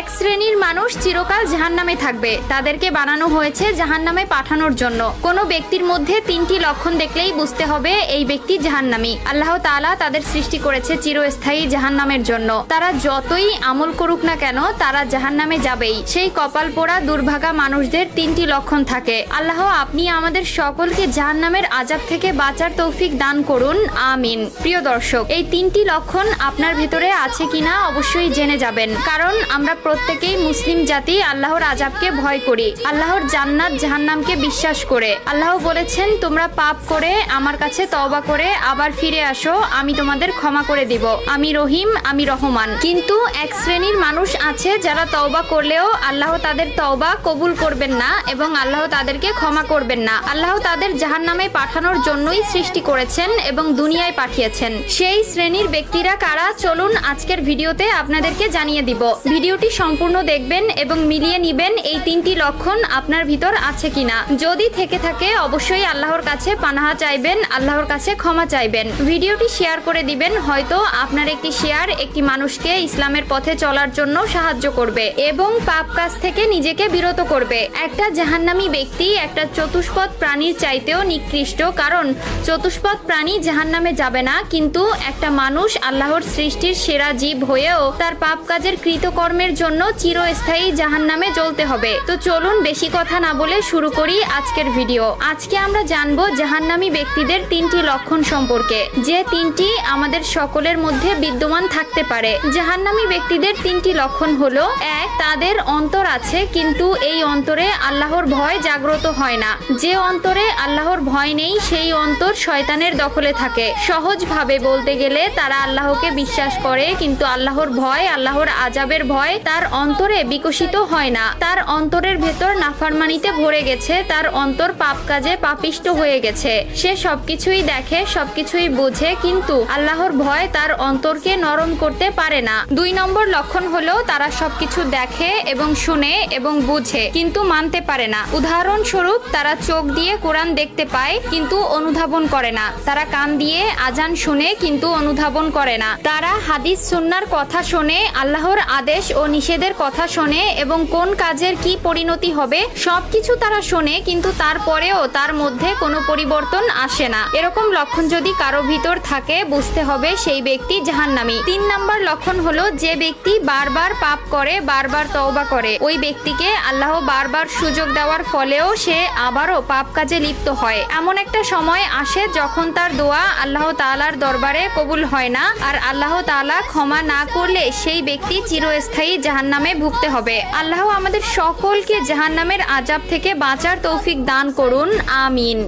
এক শ্রেণীর মানুষ চিরকাল জাহান্নামে থাকবে, তাদেরকে বানানো হয়েছে জাহান্নামে পাঠানোর জন্য। কোনো ব্যক্তির মধ্যে তিনটি লক্ষণ দেখলেই বুঝতে হবে এই ব্যক্তি জাহান্নামী। আল্লাহ তাআলা তাদের সৃষ্টি করেছে চিরস্থায়ী জাহান্নামের জন্য। তারা যতই আমল করুক না কেন তারা জাহান্নামে যাবেই। সেই কপাল পোড়া দুর্ভাগা মানুষদের তিনটি লক্ষণ থাকে। আল্লাহ আপনি আমাদের সকলকে জাহান্নামের আযাব থেকে বাঁচার তৌফিক দান করুন, আমিন। প্রিয় দর্শক, এই তিনটি লক্ষণ আপনার ভিতরে আছে কিনা অবশ্যই জেনে যাবেন, কারণ আমরা প্রত্যেকেই মুসলিম জাতি আল্লাহর আযাবকে ভয় করি, আল্লাহর জান্নাত জাহান্নামকে বিশ্বাস করে। আল্লাহ বলেছেন, তোমরা পাপ করে আমার কাছে তওবা করে আবার ফিরে আসো, আমি তোমাদের ক্ষমা করে দিব, আমি রহিম, আমি রহমান। কিন্তু এক শ্রেণীর মানুষ আছে যারা তওবা করলেও আল্লাহ তাদের তওবা কবুল করবেন না এবং আল্লাহ তাদেরকে ক্ষমা করবেন না। আল্লাহ তাদের জাহান্নামে পাঠানোর জন্যই সৃষ্টি করেছেন এবং দুনিয়ায় পাঠিয়েছেন। সেই শ্রেণীর ব্যক্তিরা কারা, চলুন আজকের ভিডিওতে আপনাদেরকে জানিয়ে দিব। ভিডিওটি সম্পূর্ণ দেখবেন এবং মিলিয়ে নিবেন এই তিনটি লক্ষণ আপনার ভিতর আছে কিনা। যদি থেকে থাকে অবশ্যই আল্লাহর কাছে পানাহা চাইবেন, আল্লাহর কাছে ক্ষমা চাইবেন। ভিডিওটি শেয়ার করে দিবেন, হয়তো আপনার একটি শেয়ার একটি মানুষকে ইসলামের পথে চলার জন্য সাহায্য করবে এবং পাপ কাজ থেকে নিজেকে বিরত করবে। একটা জাহান্নামী ব্যক্তি একটা চতুষ্পদ প্রাণীর চাইতেও নিকৃষ্ট, কারণ চতুষ্পদ প্রাণী জাহান্নামে যাবে না, কিন্তু একটা মানুষ আল্লাহর সৃষ্টির সেরা জীব হয়েও তার পাপ কাজের কৃতকর্মের জন্য চিরস্থায়ী জাহান্নামে জ্বলতে হবে। তো চলুন বেশি কথা না বলে শুরু করি আজকের ভিডিও। আজকে আমরা জানবো জাহান্নামী ব্যক্তিদের তিনটি লক্ষণ সম্পর্কে, যে তিনটি আমাদের সকলের মধ্যে বিদ্যমান থাকতে পারে। জাহান্নামী ব্যক্তিদের তিনটি লক্ষণ হলো, এক, তাদের অন্তর আছে কিন্তু এই অন্তরে আল্লাহর ভয় জাগ্রত হয় না। যে অন্তরে আল্লাহর ভয় নেই সেই অন্তর শয়তানের দখলে থাকে। সহজভাবে বলতে গেলে তারা আল্লাহকে বিশ্বাস করে কিন্তু আল্লাহর ভয়, আল্লাহর আযাবের ভয় তার অন্তরে বিকশিত হয় না। তার অন্তরের ভেতর নাফরমানিতে ভরে গেছে, তার অন্তর পাপ কাজে পাপিষ্ট হয়ে গেছে। সে সবকিছুই দেখে, সবকিছুই বুঝে, কিন্তু আল্লাহর ভয় তার অন্তরকে নরম করতে পারে না। দুই নম্বর লক্ষণ হলো, তারা সবকিছু দেখে এবং শুনে এবং বুঝে কিন্তু মানতে পারে না। উদাহরণস্বরূপ, তারা চোখ দিয়ে কোরআন দেখতে পায় কিন্তু অনুধাবন করে না। তারা কান দিয়ে আজান শুনে কিন্তু অনুধাবন করে না। তারা হাদিস সুন্নাহর কথা শোনে, আল্লাহর আদেশ ও নিষেধের কথা শোনে এবং কোন কাজের কি পরিণতি হবে সবকিছু তারা শোনে, কিন্তু তারপরেও তার মধ্যে কোনো পরিবর্তন আসে না। এরকম লক্ষণ যদি কারো ভিতর থাকে বুঝতে হবে সেই ব্যক্তি জাহান্নামী। তিন নাম্বার লক্ষণ হলো, যে ব্যক্তি বারবার পাপ করে, বারবার তওবা করে, ওই ব্যক্তিকে আল্লাহ বারবার সুযোগ দেওয়ার ফলেও সে আবারও পাপ কাজে লিপ্ত হয়। এমন একটা সময় আসে যখন তার দোয়া আল্লাহ তাআলার দরবারে কবুল হয় না, আর আল্লাহ তাআলা ক্ষমা না করলে সেই ব্যক্তি চিরস্থায়ী জাহান্নামে ভুগতে হবে। আল্লাহ আমাদের সকলকে জাহান্নামের আযাব থেকে বাঁচার তৌফিক দান করুন, আমিন।